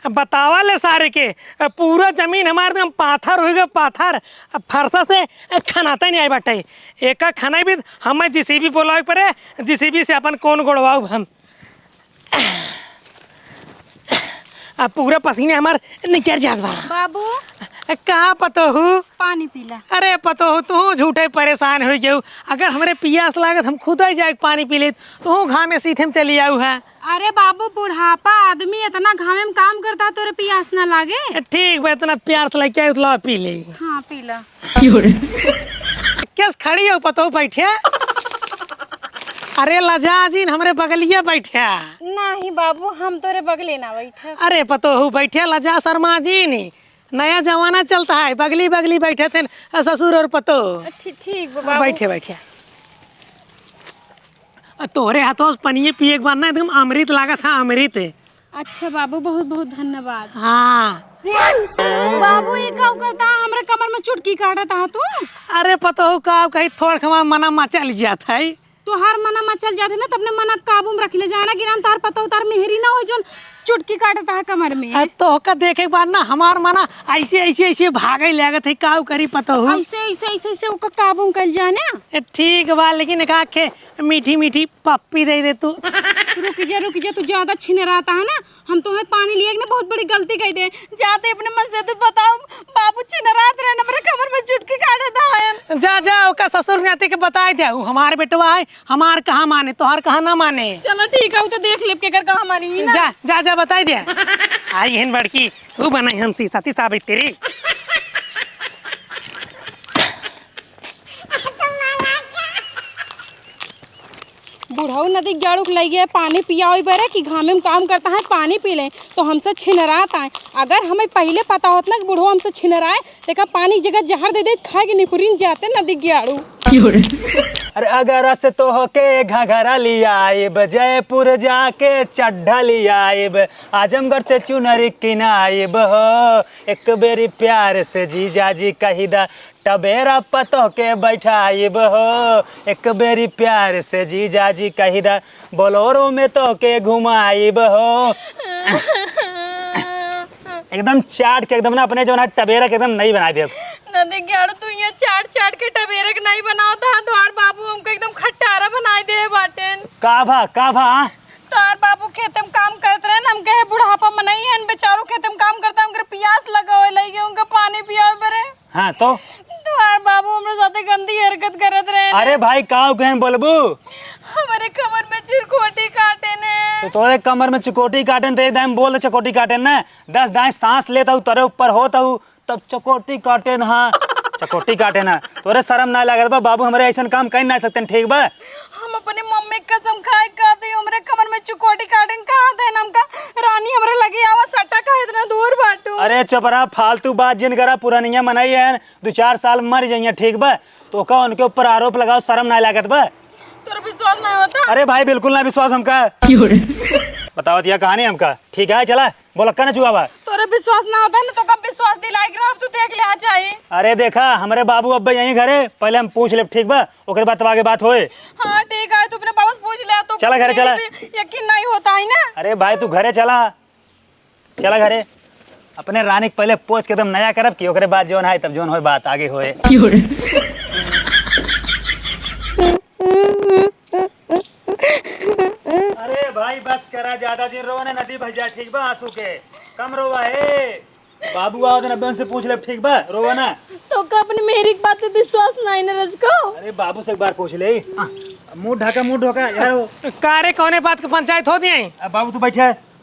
बतावा ले सारे के पूरा जमीन हमारे एकदम पाथर हो गया पाथर। फरसा से खनाता नहीं आई बाटे एक खाना भी हमें जेसीबी बोलावे पड़े जेसीबी से अपन कौन गोड़वाऊ हम अब पूरा पसीने हमार निकल जात बा। बाबू कहाँ पतो हूँ पानी पीला। अरे पतो हो तू झूठे परेशान हो गए अगर हमारे पियास लागत हम खुद ही जाए पानी पी ले तो घाम में सीधे में चली आऊ है। अरे बाबू बुढ़ापा आदमी इतना घामे में काम करता तोरे पियास ना लागे। ठीक बा इतना प्यार लेके आए उतला पी ले। हाँ पीला। कैस खड़ी हो पतो बैठे अरे लजा जी हमरे बगलिया बैठे नहीं बाबू हम तोरे बगले ना बैठा। अरे पतो हो बैठे लजा शर्मा जी नी नया जमाना चलता है बगली बगली बैठे थे ससुर और पतो। ठीक बाबू बैठे बैठे तोहरे हाथों से पनिए पिए के बाद ना एकदम अमृत लगा था अमृत। अच्छा बाबू बहुत बहुत धन्यवाद। हाँ बाबू ये का करता हमरे कमर में चुटकी काटता है तू। अरे पतो हो का कहीं थोड़ा खमा मना मचल जाता है तो हर मना मचल जाते ना तबने मना काबू में रख ले जाना कि नाम तार पता तार मेहरी ना हो जो चुटकी काटता है कमर में। तो का देखे के बाद ना हमार मना ऐसे ऐसे ऐसे भागे लागत है काऊ करी पता हो ऐसे ऐसे ऐसे ऐसे ओका काबू कर जाना। ठीक बा लेकिन का के मीठी मीठी पप्पी दे दे तू। रुक जा तू ज्यादा छिनराता है ना हम तुम्हें पानी लिए ना बहुत बड़ी गलती कही दे जाते अपने मन से तो बताओ बाबू छिनरात रहे मेरे कमर में चुटकी काटता है। जा जा ओका ससुर नाते के बताए दे हमार बेटवा है हमार कहाँ माने तोहार कहाँ ना माने। चलो ठीक है तो देख ले के कर कहाँ मानी ना। जा जा जा बताई दे आई हन बड़की तू बनाई हमसी सती सावित्री। बुढ़ाऊ नदी गाड़ू लग गया पानी पिया बरे कि घामे में काम करता है पानी पी लें तो हमसे छिनरात आए। अगर हमें पहले पता होता ना कि बुढ़ाऊ हमसे छिनराए देखा पानी जगह जहर दे दे खा के निपुरिन जाते नदी गाड़ू। अरे अगर से तो होके घघरा लिया आइब जयपुर जाके चड्ढा लिया आइब आजमगढ़ से चुनरी किनाइब हो एक बेरी प्यार से जीजा जी कही दा टबेरा पतो के बैठाइब हो एक बेरी प्यार से जीजा जी कही दा बोलोरो में तो के घुमाइब हो। एकदम चाट के एकदम ना अपने जो ना टबेरा के एकदम नहीं बना दे नदी गाड़ू तू ये चाट चाट के टबेरा के नहीं बनाओ था द्वार बाबू हमको एकदम खट्टारा बनाए दे बाटेन। का भा तार बाबू खेत में काम करते रहे हम कहे बुढ़ापा में नहीं है बेचारों खेत में काम करता उनके प्यास लगा हुआ लगे उनका पानी पिया बरे। हाँ तो तुम्हारे बाबू हमारे साथे गंदी हरकत करत रहे। अरे भाई काऊ कहन बोलबू हमारे कमर में चिरकोटी काटे ने तो तोरे कमर में चिकोटी काटन तो एकदम बोल चकोटी काटन ना 10 दाएं सांस लेता हूँ तोरे ऊपर होता हूँ तब चकोटी काटे ना। हाँ चकोटी काटे ना तोरे शर्म ना लगे बा बाबू हमारे ऐसा काम कर ना सकते ठीक बा। हम अपने मम्मी कसम खाए कहते हमारे कमर में चिकोटी काटन कहाँ थे हमका रानी हमारे लगी आवा सटा का इतना दूर बाटू। अरे चपरा फालतू बात जिन करा पुरानिया मनाई है 2-4 साल मर जाइए ठीक बा तो का उनके ऊपर आरोप लगाओ शर्म ना लागत बा। तोरा विश्वास नहीं होता। अरे भाई बिल्कुल ना विश्वास हमका बताओ दिया कहानी हमका ठीक है चला बोला का ना चुआ बा। तोरा विश्वास ना होता ना तो कब विश्वास दिलाई के अब तू देख ले आ चाहिए। अरे देखा हमारे बाबू अब्बा यहीं घरे पहले हम पूछ ले ठीक बा ओकरे बाद आगे बात होए। हाँ ठीक है तू अपने बाबू से पूछ ले तो चला घरे चला यकीन नहीं होता है ना। अरे भाई तू घरे चला चला घरे अपने रानी पहले पोछ के एकदम नया करब की ओकरे बाद जोन है तब जोन होए बात आगे होए। अरे भाई बस करा ज्यादा दिन रोवा ना नदी भजा ठीक बा आंसू के कम रोवा है बाबू आओ तो नब्बे से पूछ ले ठीक बा रोवा ना तो का अपनी मेरी बात पे विश्वास नहीं ना रजको। अरे बाबू से एक बार पूछ ले मुंह ढका यार कारे कौने बात की पंचायत होती है। अब बाबू तू बैठा है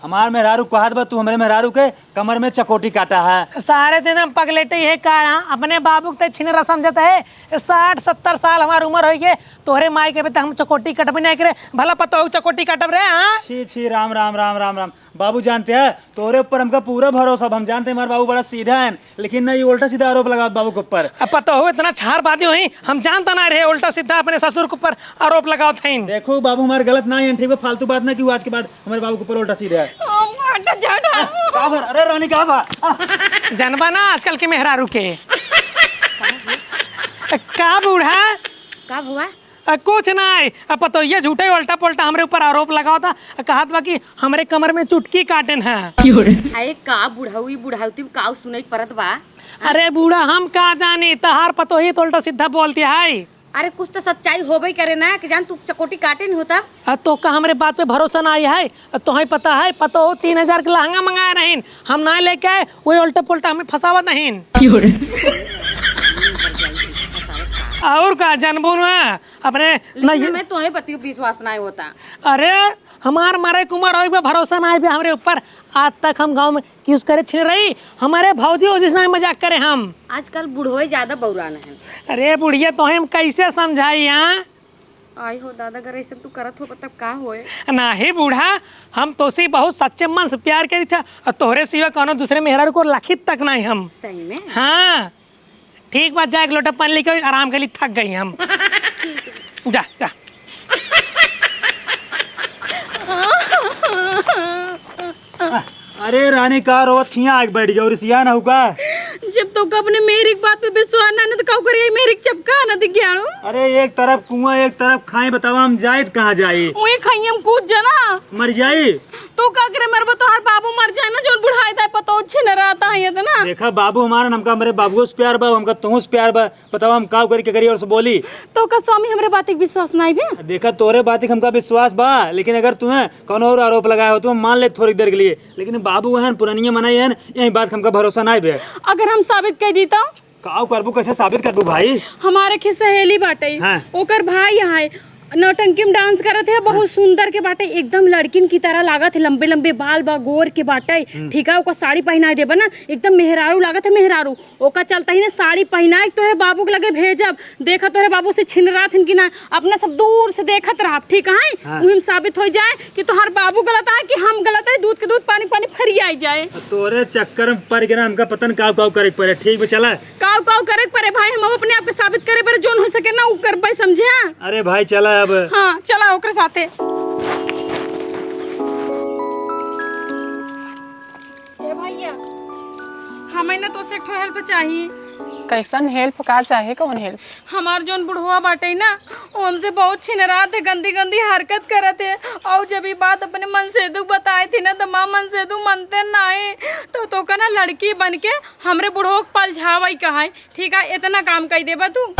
हमार मेहरारू कहत बा तू हमारे मेहरारू के कमर में चकोटी काटा है। सारे दिन हम पगलेटे है का अपने बाबू के छिनरा समझता है 60-70 साल हमारी उम्र हो गई तोहरे माई के बेटा हम चकोटी कटबे नहीं करे भला पता हो चकोटी कटब रहे। हाँ छी राम राम राम राम राम बाबू जानते हैं तोरे ऊपर हमका पूरा भरोसा हम जानते हैं हमारे बाबू बड़ा सीधा है लेकिन ना ये उल्टा सीधा आरोप लगा बाबू के ऊपर। अब पता हो इतना छारबादी हुई हम जानता ना रहे उल्टा सीधा अपने ससुर के ऊपर आरोप लगाओ थे। देखो बाबू हमारे गलत ना है ठीक है फालतू बात ना क्यों आज के बाद हमारे बाबू के ऊपर उल्टा सीधा है। अरे रानी कहा बा जनबा ना आजकल के मेहरारू के का बूढ़ा का हुआ कुछ नहीं, पतो ये झूठे उल्टा पुल्टा हमरे ऊपर आरोप लगाओ था, कहत बा कि हमरे कमर में चुटकी काटन है। अरे का बुढ़ाऊ बुढ़ावती का सुनई परत बा। अरे बूढ़ा हम का जानी, तहार पतो ही तो उल्टा सीधा बोलती है। अरे कुछ तो सच्चाई होबे करे ना कि जान तू चकोटी काटे नहीं होता। तो का हमरे बात पे भरोसा ना आई है, तो ही पता है, पता हो 3000 के लहंगा मंगाया नहीं, हम ना लेके आए, वही उल्टा पुल्टा हमें फंसावा नहीं। और का जानबू ना अपने लेकिन हमें तो पति विश्वास नहीं होता। अरे हमार मारे कुमार हो भरोसा ना है हमरे ऊपर। आज तक हम गांव में किस करे छिन रही, हमारे भौजी हो जिसना मजाक करे हम। आजकल बुढ़ोए ज्यादा बौरान है। अरे बुढ़िया तो हम कैसे समझाई यहाँ। आई हो दादा अगर ऐसे तू करत हो तब का होए। नहीं बूढ़ा, हम तो से बहुत सच्चे मन से प्यार करी था, और तोहरे सिवा कोनो दूसरे मेहरा को लखित तक नहीं हम। सही में? हाँ ठीक बात, जा एक लोटा पानी लेकर आराम के लिए थक गई हम। जा जा। अरे रानी का रोवत खिया आग बैठ गया और सिया ना हुआ। जब तो अपने मेरी बात पे विश्वास ना तो का करे मेरी चपका ना दिख गया। अरे एक तरफ कुआं एक तरफ खाए, बताओ हम जायद कहाँ जाए। ओए खाई हम कूद जाना मर जाए तो का करे मरबो तो हर बाबू मर जाए ना, जोन बुढ़ाई था पतो छिन रहता है तो ना। देखा बाबू हमारा हमका हमारे बाबू से प्यार बा, हमका तुहू से प्यार बा, बताओ हम का करी के करी और से बोली। तो का स्वामी हमरे बात एक विश्वास नहीं बे। देखा तोरे बात हमका विश्वास बा, लेकिन अगर तुम्हें कौन और आरोप लगाया हो तो हम मान ले थोड़ी देर के लिए, लेकिन बाबू है पुरानी मनाई है, यही बात हमका भरोसा नहीं बे। अगर हम साबित कर देता काव करबू, कैसे साबित करबू भाई। हमारे की सहेली बाटे, हाँ। ओकर भाई यहाँ है, नौटंकी में डांस करत है, बहुत सुंदर के बाटे, एकदम लड़किन की तरह लागत है, लंबे लंबे बाल बा, गोर के बाटे, ठीक है। ओका साड़ी पहना देबा ना, एकदम मेहरारू लागत है, मेहरारू। ओका चलता ही ना साड़ी पहना तोरे बाबू के लगे भेजब, देखा तोरे बाबू से छिन रहा थी कि ना, अपना सब दूर से देखत रहा, ठीक है। हाँ। वही साबित हो जाए कि तोहर बाबू गलत है कि हम गलत है, दूध के दूध पानी पानी फरियाई जाए। तोरे चक्कर में पड़ गया हमका पता नहीं काव करे पड़े। ठीक है चला, काव काव करे परे भाई, हम अपने आप के साबित करे पर जोन हो सके ना उ कर पाए, समझे। अरे भाई चला अब। हाँ चला ओकरे साथे। ए भैया हमें ना तो से हेल्प चाहिए। कैसन हेल्प का चाहे, कौन हेल्प? हमार जोन बुढ़वा बाटे ना, वो हमसे बहुत छिनरा थे, गंदी गंदी हरकत करत है, और जब ये बात अपने मन से दुख बताए थी ना तो माँ मन से दुख मनते नहीं, तो का ना लड़की बन के हमरे बुढ़ो पलझावई कहा, ठीक है। इतना काम कर देबा तू।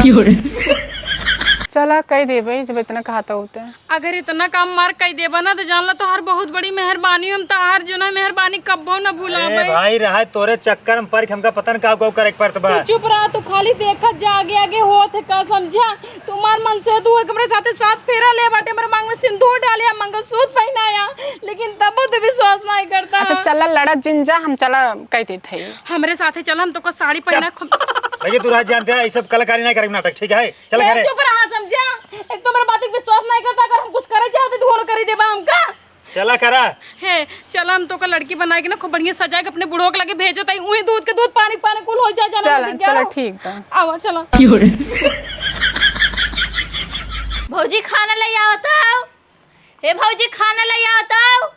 चला कह दे भाई, जब इतना कहता होते हैं। अगर इतना काम मार कर देबा ना तो जान ला तो हर बहुत बड़ी मेहरबानी, हम तहार जो ना मेहरबानी कब्बो ना भूलाबे। भाई रहा तोरे चक्कर में पड़ हमका पता नहीं काव करे पड़त बा। तू चुप रहा, तू खाली देखत जा, आगे आगे होत है का, समझा। तुम्हार मन से तू हमरे साथे साथ फेरा ले बाटे, मेरे मांग में सिंदूर डालिया, मंगलसूत्र पहनाया, लेकिन तब तो विश्वास नहीं करता। अच्छा चला लड़त जिन जा, हम चला कहते थे हमरे साथे चल, हम तो को साड़ी पहना। भैया तू राज जानते हैं ये सब कलाकारी नहीं करेंगे नाटक, ठीक है। चल घरे। चुप रहा, समझा। एक तो मेरे बात पे विश्वास नहीं करता, अगर हम कुछ करे चाहते तो कर ही देबा हमका। चला करा है चल, हम तो का लड़की बना के ना खूब बढ़िया सजा के अपने बुढ़ो के लगे भेजत है, उही दूध के दूध पानी पानी कुल हो जाए। चला चला ठीक बा, आओ चला। भौजी खाना ले आओ। हे भौजी खाना ले आओ।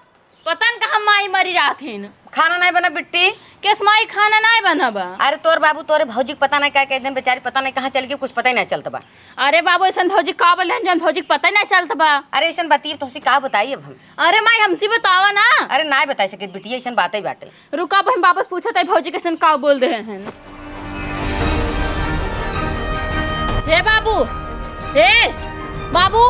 पता न कहाँ माई मरी राथिन। खाना नहीं बना बिट्टी? किस माई खाना नहीं बना बा? अरे तोर बाबू तोरे भौजी को पता नहीं क्या कह दे, बेचारी पता नहीं कहाँ चल गई, कुछ पता ही नहीं चलता बा। अरे बाबू ऐसा भौजी का बोले जन भौजी को पता ही नहीं चलता बा। अरे ऐसा बताइए तो का बताइए अब हम। अरे माई हमसे बतावा ना। अरे ना बता सके बिटिया, ऐसा बात ही बाटे। रुका हम वापस पूछो तो भौजी कैसे का बोल रहे हैं। हे बाबू, हे बाबू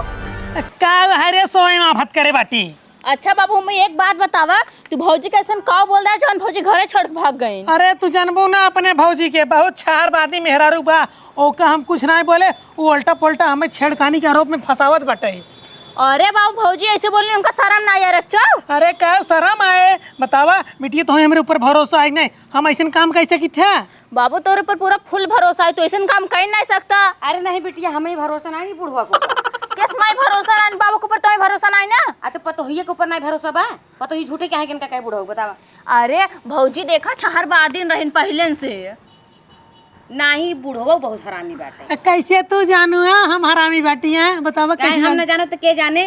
का हरे सोए माफत करे बाटी। अच्छा बाबू हमें एक बात बतावा, तू भौजी कैसे का बोल रहा है जौन भौजी घरे छोड़ भाग गई? अरे तू जानबू ना अपने भौजी के, बहुत छार बादी मेहरारू बा, ओका हम कुछ नहीं बोले, वो उल्टा पुल्टा हमें छेड़खानी के आरोप में फसावत बाटे। अरे बाबू भौजी ऐसे बोली, उनका शर्म ना आया रच्चा? अरे क्या शर्म आए, बतावा बिटिया तो हमारे ऊपर भरोसा है नहीं, हम ऐसा काम कैसे की थे। बाबू तोरे पर पूरा फुल भरोसा है, तो ऐसा काम कर नहीं सकता। अरे नहीं बिटिया, हमें भरोसा नहीं बुढ़वा को। किस माई भरोसा नहीं बाबू के ऊपर, तुम्हें भरोसा नहीं ना? तो पतोहिए के ऊपर नहीं भरोसा बा, पतोही झूठे क्या है कि इनका क्या बुढ़वा बतावा। अरे भौजी देखा छहर बादिन रहन पहले से। ना ही बूढ़ो बहुत हरामी बाटे। कैसे तू जानू है हम हरामी बाटी हैं बतावा काहे कैसे हम न जानो तो के जाने।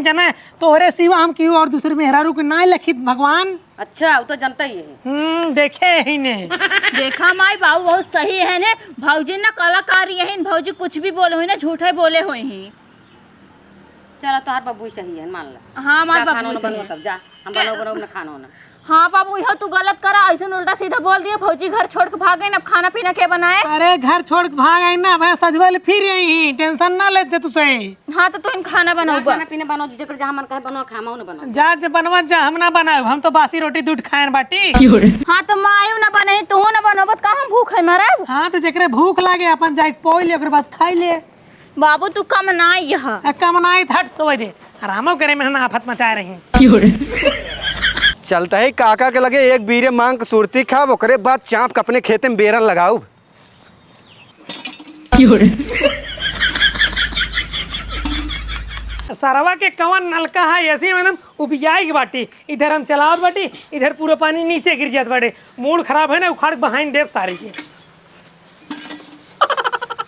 जाने तोहरे सिवा हम क्यों और दूसरे मेहरारू के ना लिखित भगवान। अच्छा वो तो जनता ही है। देखे ही ने देखा माई बाबू बहुत सही है ने। भौजी ना कलाकार यही भौजी कुछ भी बोले हुई ना झूठे बोले हुई ही। चलो तोहार बाबू सही है मान ला। हाँ माई जा खाना बाबू बनवा तब जा हम बनाओ ना खाना ना। हाँ बाबू यह तू गलत करा ऐसे उल्टा सीधा बोल दिया। भौजी घर छोड़ के भाग गई ना खाना पीना के बनाए। अरे घर छोड़ के भाग आई ना मैं सजवल फिर यही टेंशन ना ले जा तुसे। हाँ तो इन खाना बनाओ खाना पीना बनाओ जेकर जहां मन कहे बनाओ खामाओ ना बनाओ। जा जे बनवा जा हम ना बनाओ हम तो बासी रोटी दूध खाएन बाटी। हाँ तो मायू ना बने तू ना बनोबत कहाँ भूख है मारे। हाँ तो जेकरे भूख लागे अपन जाके पोई ले ओकर बाद खाई ले। बाबू तू कम ना यह कमनाई हट तो दे आरामो करे में ना आफत मचा रही। चलता है काका के लगे एक बीरे मांग सुरती खाब ओकरे बाद चाँप के अपने खेते में बेरन लगाऊ। सरवा के कवन नलका है ऐसे मतलब उबियाई की बाटी इधर हम चलावत बाटी इधर पूरा पानी नीचे गिर जात बाटे। मूड खराब है ना उखाड़ बहाइन देव सारी के।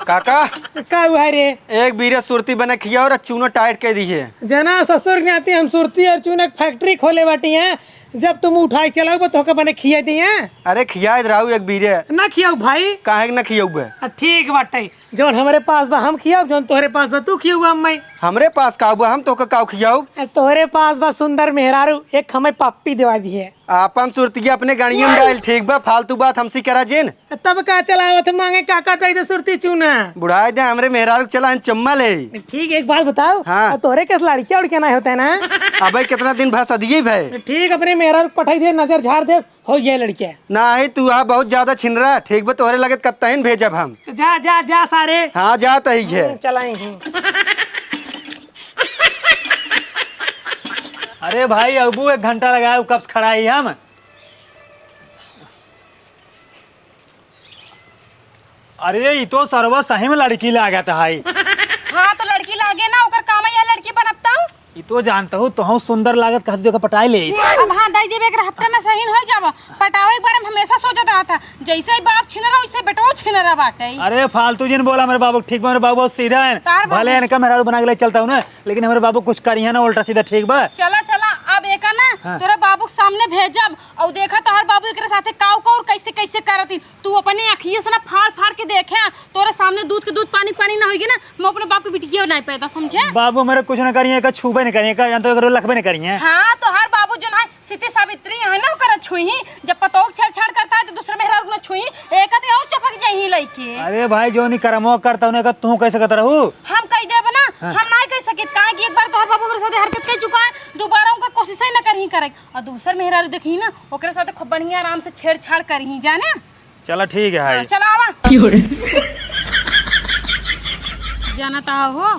काका का हुआ है रे एक बीरे सुरती बने खिया और चूनो टाइट कर दीजिए। जना ससुर के आती हम सुरती और चूनक फैक्ट्री खोले बाटी हैं। जब तुम उठाई चलाओ तो बने खिया दी हैं। अरे खिया रहू एक बीरे ना खियाऊ भाई काहे न खियाऊ। ठीक बाटे जौन हमारे पास बा हम खियाऊ जौन तोहरे पास बा तू खियाऊ अम्माई। हमरे पास काऊ हम तो काऊ खियाऊ। तोहरे पास बा सुंदर मेहरारू एक हमें पप्पी दिवा दी है। आपन सुरतिया अपने गाड़िया में डाल ठीक बा फालतू बात हमसे करा जेन। तब का चलावत मांगे काका तई सुरती चूना बुढ़ाए दे हमरे मेहरारू चला चम्मा ले। ठीक एक बात बताओ हाँ। तोहरे कैसे लड़किया उड़किया ना होता है ना। अबे कितना दिन भा सदिए भाई ठीक अपने मेहरा पठाई दे नजर झाड़ दे हो गया लड़किया। ना ही तू आ बहुत ज्यादा छिन रहा ठीक बा तोहरे लगे कत्तहीन भेजब हम। जा जा जा सारे हाँ जात ही है चलाएंगे। अरे भाई अबू 1 घंटा लगाया कब से खड़ा ही हम। अरे ये तो सरवा सही में लड़की लागा था हाई। हाँ तो लड़की लागे ना ओकर काम है यह लड़की बनपता हूँ। ये तो जानता हूँ तो सुंदर लागत कहा देखो पटाई ले। अब हाँ दाई देवे एक हफ्ता ना सही हो जावा पटावे के बारे में हमेशा सोचत रहा था जैसे ही बाप छिनरा वैसे बेटो छिनरा बाटे। अरे फालतू जिन बोला मेरे बाबू ठीक बा मेरे बाबू बहुत सीधा है तार बाबू। भले इनका मेहरारू बना के ले चलता हूँ ना लेकिन हमारे बाबू कुछ करिए ना उल्टा सीधा ठीक बा। चला चला अब एक ना हाँ। तोरा बाबू के सामने भेजब और देखा तोहर बाबू एकरे साथे काव काव कैसे कैसे करती तू अपने अखिए से ना फाड़ फाड़ के देखे तोरे सामने दूध के दूध पानी पानी ना होगी ना मैं अपने बाप के बिटिया नहीं पैदा समझे। बाबू मेरे कुछ ना करिए का छूबे नहीं करिए का तो लखबे नहीं करिए। हाँ तो हर बाबू जो है सीते सावित्री है ना कर छुई जब पतोक छेड़छाड़ करता है तो दूसरे मेहरा ना छुई एक और चपक जाही लइके। अरे भाई जो नहीं करमो करता हूँ का तू कैसे करता रहू। हम कह देब ना हम नहीं कह सकित काहे कि एक बार तोहर बाबू मेरे साथे हरकत कर चुका है दोबारा उनका कोशिश ही ना करही करे और दूसर मेहरा देखी ना ओकरे साथे खूब बढ़िया आराम से छेड़छाड़ करही जाने। चलो ठीक है भाई चला आवा जानता हो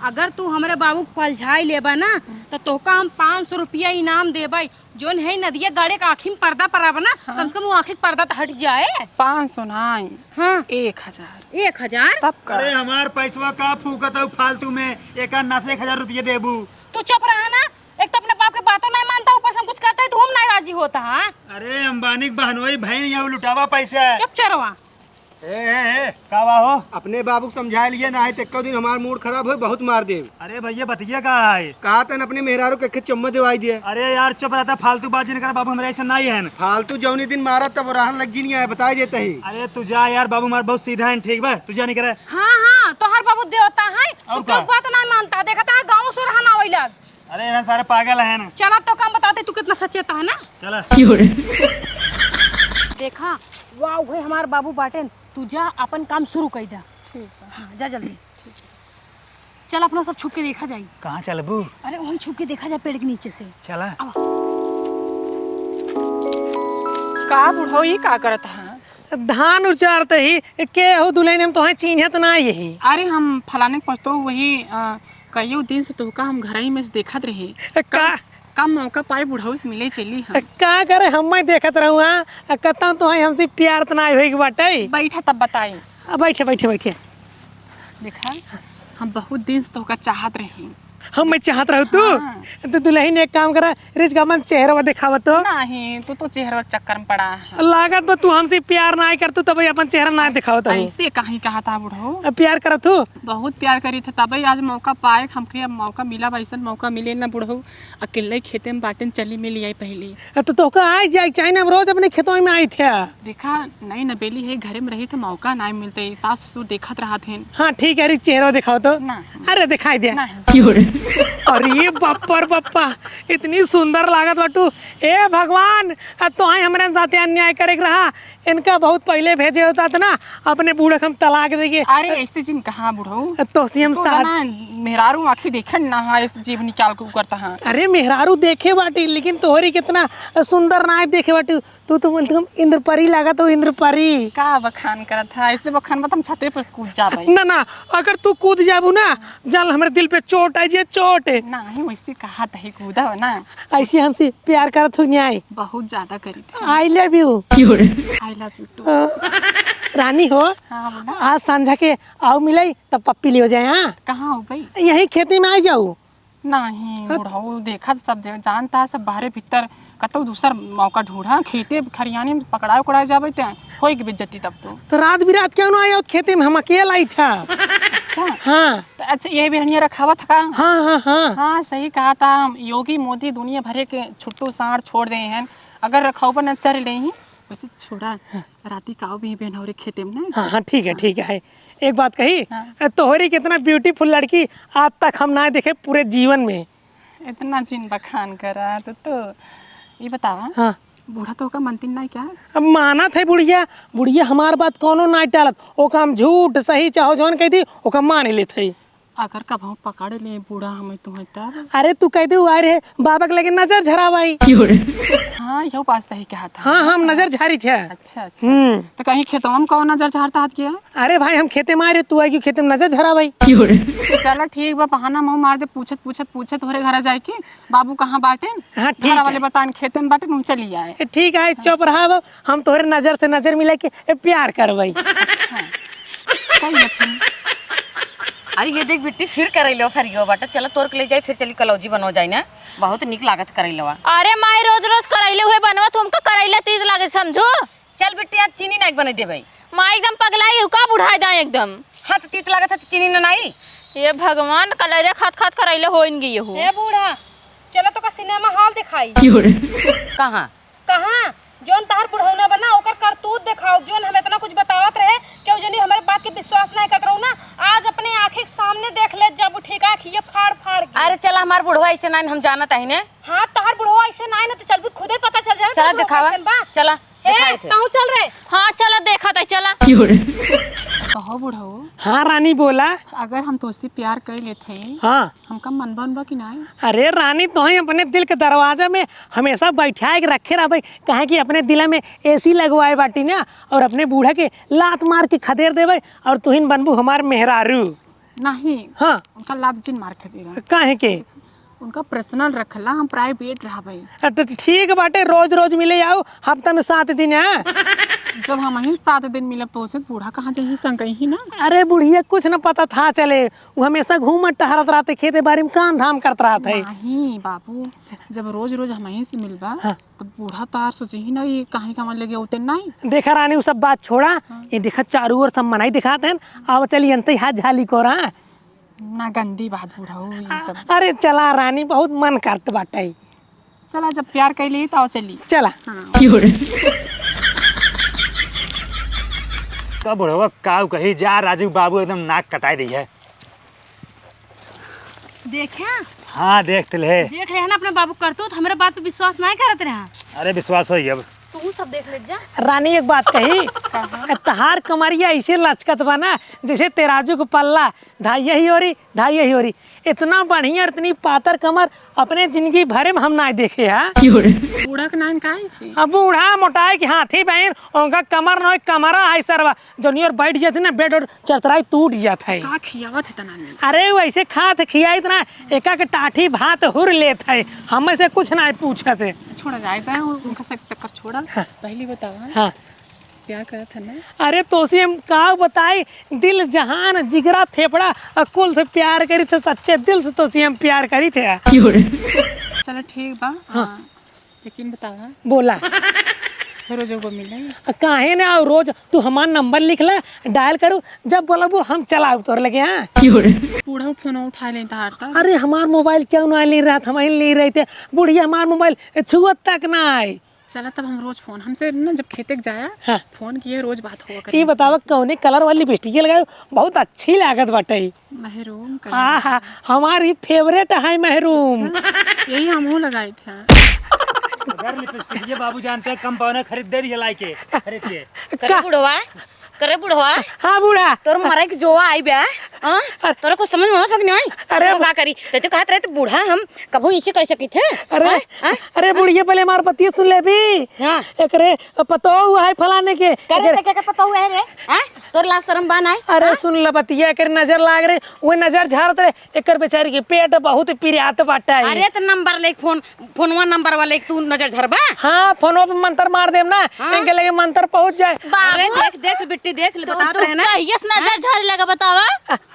अगर तू हमारे बाबू को पलझाई लेबा ना तो तोका हम 500 रुपया इनाम देबै जोन है नदिया गाड़े का आँखी में पर्दा पराबा ना कम से कम आँखी के पर्दा तो हट जाए। 500 नहीं हाँ 1000 1000 तब का अरे हमार पैसवा का फूकत हो फालतू में 1,80,000 रुपये देबू। तू चुप रहा ना एक तो अपने बाप के बातों नहीं मानता ऊपर से हम कुछ करता है तो हम नहीं राजी होता। हाँ अरे अंबानी बहनोई बहन यहाँ लुटावा पैसा। चुप चरवा का हो अपने बाबू को समझा लिए ना तो दिन हमार मूड खराब हो बहुत मार दे। अरे भैया बतिया कहा है कहा तन अपने मेहरारू के चम्मच दिवाई दिए। अरे यार चुप रहता फालतू बात नहीं कर बाबू हमारे ऐसा नहीं है। फालतू जौनी दिन मारा तब राहन लग जी नहीं आया बताई देते ही। अरे तू जा यार बाबू हमारे बहुत सीधा है ठीक बा तू जा नहीं करे। हाँ हाँ तो हर बाबू देवता है तू क्यों बात नहीं मानता देखता है गाँव से रहना वही लग। अरे यहाँ सारे पागल है ना। चल अब तो काम बताते तू कितना सचेता है ना। चला देखा वाह भाई हमार बाबू बाटेन तू जा अपन काम शुरू कर दा। हाँ जा जल्दी चल अपना सब छुप के देखा जाए। कहाँ चलबू। अरे वहीं छुप के देखा जाए पेड़ के नीचे से। चला का बुढ़ो ही का करत है धान उचारते ही के हो दुल्हन हम तो चिन्हत ना यही। अरे हम फलाने पतो वही कईयों दिन से तो का हम घर ही में से देखत रहे कम मौका पाए बुढ़ऊ से मिले चली हम। का करे हम देखत रहूँ कता तो हमसे प्यार तो ना होई बाटे। बैठा तब बताई। बैठे बैठे बैठे देखा हम बहुत दिन से तो का चाहत रही हम मैं चाहत रहू तू तो दुल्हन एक काम करा रिच का मन चेहरा दिखावत तो नहीं तू तो चेहरा चक्कर में पड़ा है। लागत बा तू हमसे प्यार ना कर तू तब अपन चेहरा ना दिखावत हो ऐसे कहीं कहा था बुढ़ऊ, प्यार करत हो बहुत प्यार करी थे तभी आज मौका पाए हमके। अब मौका मिला वैसा मौका मिले ना बुढ़ऊ, अकेले खेते में बाटन चली मिली आई पहले तो तोका आई जाए चाहे ना रोज अपने खेतों में आई थे। देखा नहीं नबेली है घरे में रही तो मौका नहीं मिलते, सास ससुर देखत रहा थे। हाँ ठीक है रिच चेहरा दिखाओ तो ना अरे दिखाई दे नहीं। अरे बप्पर बप्पा इतनी सुंदर लागत बाटू। ए भगवान तो हमारे साथ अन्याय करे के रहा, इनका बहुत पहले भेजे होता था ना अपने बूढ़े हम तलाक देंगे। अरे ऐसे जिन कहा बुढ़ऊ तो सीएम तो साहब जना मेहरारू आँखी देखे ना हाँ इस जीव निकाल के करता है। अरे मेहरारू देखे बाटी लेकिन तोहरी कितना सुंदर नायक देखे बाटी। तू तो बोलते हम इंद्रपरी लगा तो इंद्रपरी का बखान करत है ऐसे बखान बता हम छते पर कूद जाबे ना ना अगर तू कूद जाबू ना जल हमारे दिल पे चोट आई जे चोट नहीं वैसे कहा था कूदा ना ऐसे हमसे प्यार करत हो न्याय बहुत ज्यादा करी थी। I love you I love you too. रानी हो हाँ बोला आज संझा के आओ मिले तब पप्पी ले हो जाए। हाँ कहाँ हो भाई? यही खेती में आ जाऊ नहीं बुढ़ऊ देखा सब जानता है सब बाहरे भीतर कतो दूसर मौका ढूंढा खेते खरियाने में पकड़ाए उकड़ाए जाबे ते होई के बेइज्जती तब तो रात बिरात क्यों ना आया खेती में हम अकेला आई था। अच्छा हाँ तो अच्छा ये बिहनिया रखावा था का? हाँ हाँ हाँ हाँ सही कहा था। योगी मोदी दुनिया भरे के छुट्टू साड़ छोड़ दे हैं, अगर रखाव पर न चल रही हैं वैसे छोड़ा राती काव भी बहनौरे खेते में ना। हाँ हाँ ठीक है एक बात कही हाँ। तोहरी कितना ब्यूटीफुल लड़की आज तक हम ना देखे पूरे जीवन में। इतना जिन बखान करा तो ये बतावा हाँ बूढ़ा तो का मनती नहीं क्या? अब माना थे बुढ़िया बुढ़िया हमार बात कोनो ना टालत ओका हम झूठ सही चाहो जौन कह दी ओका मान लेते। अगर कब हम पकड़ ले बूढ़ा हमें तुम्हें तब अरे तू कहते हुआ रे बाबा के लगे नजर झरावाई। हाँ यही बात सही कहा था। हाँ हम नजर झारी थे। अच्छा अच्छा तो कहीं खेतों में कौन नजर चाहता हाथ किया? अरे भाई हम खेते में आ रहे तू आएगी खेते में नजर झरावाई। चलो ठीक बा बहाना मुँह मार दे पूछत तोहरे घर जाए के बाबू कहाँ बाटे। हाँ ठीक घर वाले है बतान खेते में बाटे हम चली आए। ठीक है चुप रहा हम तोहरे नजर से नजर मिला के प्यार करवाई। अरे ये देख बिट्टी फिर करैलो फरियो बाटा चलो तोर के ले जाए फिर चली कलौजी बनो जाए ना बहुत निक लागत करैलवा। अरे माई रोज रोज करैले हुए बनवा तुमको करैला तीज लागे समझो। चल बिट्टी आज चीनी नहीं बने देबे। माँ एकदम पगलाई का बुढ़ाई दाए एकदम हाथ तीत लागत है तो चीनी ना नहीं। ये भगवान कलैरे खात खात करैले होइन गई हो। ए बूढ़ा चलो तो का सिनेमा हॉल दिखाई। कहाँ कहाँ जोन तार बुढ़ौना बना ओकर करतूत दिखाओ जोन हम इतना कुछ बतावत रहे क्यों जनी हमारे बात के विश्वास नहीं करत रहू ना आज अपने आंखें के सामने देख ले जब ठीका खिए फाड़ फाड़ के। अरे चला हमार बुढ़वा ऐसे नहीं हम जानत है ने। हाँ तार बुढ़वा ऐसे नहीं ना तो चल खुदे पता चल जाए। चला दिखावा चला दिखाई थे। ताऊ चल रहे। हाँ चलो देखा था चला। कहो बुढ़ऊ हाँ रानी बोला। अगर हम तुझसे प्यार कर लेते हाँ हमका मन बनबा कि नहीं? अरे रानी तो ही अपने दिल के दरवाजा में हमेशा बैठाए के रखे रहा भाई कहे कि अपने दिल में एसी लगवाए बाटी ना और अपने बूढ़ा के लात मार के खदेड़ देवे और तुहिन बनबू हमार मेहरारू। नहीं हाँ उनका लात जिन मार के देगा काहे के उनका पर्सनल रखला हम प्राइवेट रहा भाई। तो ठीक बाटे रोज रोज मिले आओ हफ्ता में 7 दिन है। जब हम ही 7 दिन मिलब तो उसे बूढ़ा कहाँ जाइए संग ही ना। अरे बुढ़िया कुछ न पता था चले वो हमेशा घूमत टहरत रहते खेते बाड़ी में काम धाम करत रहा था। नहीं बाबू जब रोज रोज हम ही से मिलबा तो बूढ़ा तार सोचे ही ना ये कहीं कहाँ लगे उतने नहीं। देखा रानी वो सब बात छोड़ा ये देखा चारू ओर सब मनाई दिखाते हैं अब चलिए अंत हाथ झाली को रहा ना गंदी बात बूढ़ा ये सब। अरे चला रानी बहुत मन करत बाटे चला जब प्यार कर ली तो चली चला। का बुढ़वा काव कही जा राजू बाबू एकदम नाक कटाई दी है। देखा हाँ देख ले देख रहे हैं ना अपने बाबू करतूत हमारे बात पे विश्वास नहीं करत रहा। अरे विश्वास हो अब तू सब देख ले जा। रानी एक बात कही तहार कमरिया ऐसे लचकत बा ना जैसे तेराजू को पल्ला ढाई ही हो रही इतना बढ़िया इतनी पातर कमर अपने जिंदगी भरे में हम ना देखे है। बूढ़ा का नाम का है? अब बूढ़ा मोटाए कि हाथी बहन उनका कमर न कमरा है सरवा जोनियर बैठ जाते ना बेड और चरतराई टूट जाता है। का खियावत है तना में? अरे वैसे खात खियाई इतना एका के टाठी भात हुर लेत है हम से कुछ ना पूछत है। छोड़ा जाए था उनका सब चक्कर छोड़ा। पहली बतावा हाँ प्यार करा था ना। अरे तोसी हम का बताई, दिल जहान जिगरा फेफड़ा कुल से प्यार करी थे, सच्चे दिल से तोसी हम प्यार करी थे। चलो ठीक बा। हाँ लेकिन बतावा बोला रोज एगो मिले काहे ना आओ, रोज तू हमार नंबर लिख ला, डायल करू, जब बोला हम चला तोर लगे। हाँ बूढ़ा फोन उठा लेता हाथ। अरे हमार मोबाइल क्यों ना ले रहा था, वहीं ले रहे थे, बुढ़िया हमार मोबाइल छुअत तक ना आई। चला तब हम रोज फोन हमसे ना जब खेते जाया हाँ। फोन किए रोज बात हुआ ये बतावा कौने कलर वाली लिपस्टिक लगाए, बहुत अच्छी लागत बाटे। महरूम कलर। हाँ हाँ हमारी फेवरेट है महरूम। यही हमहू लगाए थे। अगर लिपस्टिक ये बाबू जानते हैं कम पावने खरीद दे रही है लाके खरीद के। करे बुढ़वा, करे बुढ़वा, हाँ बूढ़ा तोर मरे के जोआ आई बे। हां तोरा को समझ में आ सक नहीं। अरे तो का करी ते कहत रहे तो बूढ़ा हम कबू इसे कह सकी थे। अरे अरे बुढ़िया पहले हमार पति सुन ले भी। हाँ। एकरे पतो हुआ है फलाने के। करे ते क्या पता हुआ है रे? हां तोर लाज शर्म बा नहीं। अरे सुन ल बतिया कर नजर लाग रहे, वो नजर झाड़त रहे, एकर बेचारी के पेट बहुत पिरियात बाटा है। अरे तो नंबर ले फोनवा नंबर वाले तू नजर धरबा। हाँ फोनो पे मंत्र मार देम ना, इनके लगे मंत्र पहुंच जाए। अरे देख देख बिट्टी देख ले बता रहे ना। कहियस नजर झारे लगा बतावा।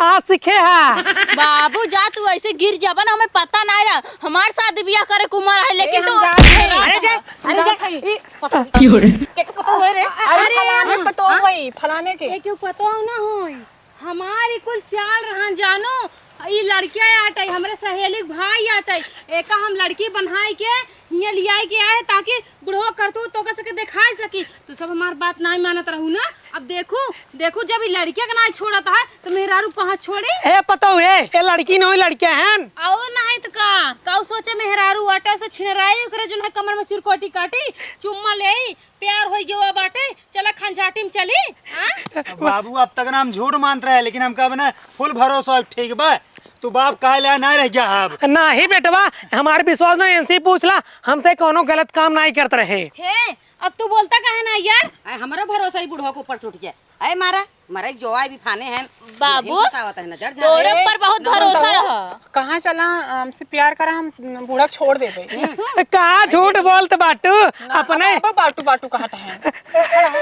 आज सीखे हा। बाबू जा तू ऐसे गिर जाबा ना, हमें पता ना रहा, हमार शादी ब्याह करे कुमार है, लेकिन तू अरे जा के पता हुआ रे? अरे पतो वही फलाने के। क्यों पता हो ना होई हमारी कुल चाल रहा जानो, ई लड़किया आटे हमरे सहेली भाई आटे, एका हम लड़की बनाई के हियां लियाई के आए ताकि बुढ़वा करतू तो के दिखाई सकी। तो सब हमार बात नहीं मानत रहू ना। अब देखू देखू जब ई लड़किया के नहीं छोड़ता है तो मेहरारू कहाँ छोड़ी? ए पता हुए ये लड़की नहीं लड़किया हैं। और नहीं तो का सोचे मेहरारू आटे से छिनराई करे जो है कमर में चिरकोटी काटी चुम्मा ले प्यार हो जो बाटे चला खंजाटी में चली। हाँ? बाबू अब तक ना हम झूठ मानते रहे, लेकिन हम कब ना फुल भरोसा ठीक बा। तू बाप काहे ले ना रह गया अब। ना ही बेटवा हमारे विश्वास में इनसे पूछला, हमसे कोनो गलत काम नहीं करते रहे। हे अब तू बोलता कहे ना यार? अरे हमारा भरोसा ही बुढ़वा के ऊपर टूट गया। अरे मारा मारा एक जोआ भी फाने हैं बाबू, है नजर तोरे ऊपर बहुत भरोसा रहा। कहाँ चला हमसे प्यार करा, हम बूढ़ा छोड़ दे भाई। कहा झूठ बोलते बाटू अपने। बाटू बाटू कहता है।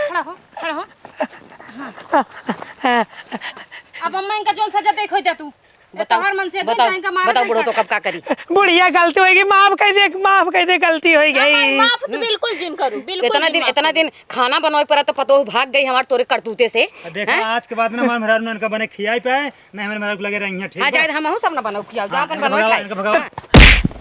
खड़ा हो। अब अम्मा इनका जो सजा देखो जा तू तोहर मन से बताओ बताओ बुढ़ो तो कब का करी। बुढ़िया गलती होगी, माफ कह दे गलती हो गई। माफ तो बिल्कुल जिन करू, बिल्कुल इतना दिन खाना बनवाए पड़ा तो पतो भाग गई हमारे तोरे करतूते से। देखा आज के बाद में हमारे मेहरारू ने इनका बने खियाई पे नहीं हमारे मेहरारू को लगे रही है ठीक हां है। जाए हम सब ना बनाओ खियाओ जा अपन बनवाए खाए। इनका भगाओ।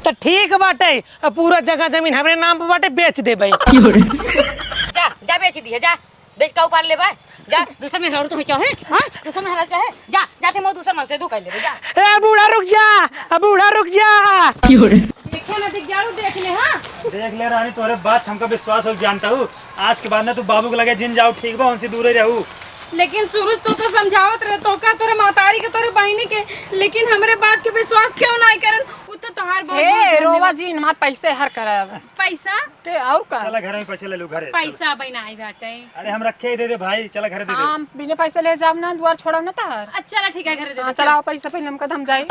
तो ठीक बाटे, पूरा जगह जमीन हमरे नाम पे बाटे, बेच दे भाई। जा जा बेच दिए, जा बेच का उपार ले भाई। जा दूसरा मेहरारू तो चाहे। हां दूसरा मेहरारू चाहे जा जाते मो दूसरा मन से धोखा ले जा। ए बूढ़ा रुक जा, बूढ़ा रुक जा। देखे ना दिख जाड़ू देख ले। हाँ देख ले रानी तोरे बात हमका विश्वास हो जानता हूँ। आज के बाद ना तू बाबू को लगे जिन जाओ ठीक बा, उनसे दूर रहू। लेकिन सूरज तो समझावत रहे तो का तोरे मातारी के तोरे बहिनी के, लेकिन हमरे बात के विश्वास क्यों नहीं करन? वो तो तोहार ए रोवा जी हमार पैसे हर करब पैसा ते और का। चला घर में पैसे ले लू घरे। पैसा बनाई बाटे। अरे हम रखे ही दे दे भाई, चला घरे दे दे। हम बिना पैसे ले जाब ना द्वार छोड़ब ना तार। अच्छा ठीक है घर दे दे। चला पैसा पहले हमका हम जाए।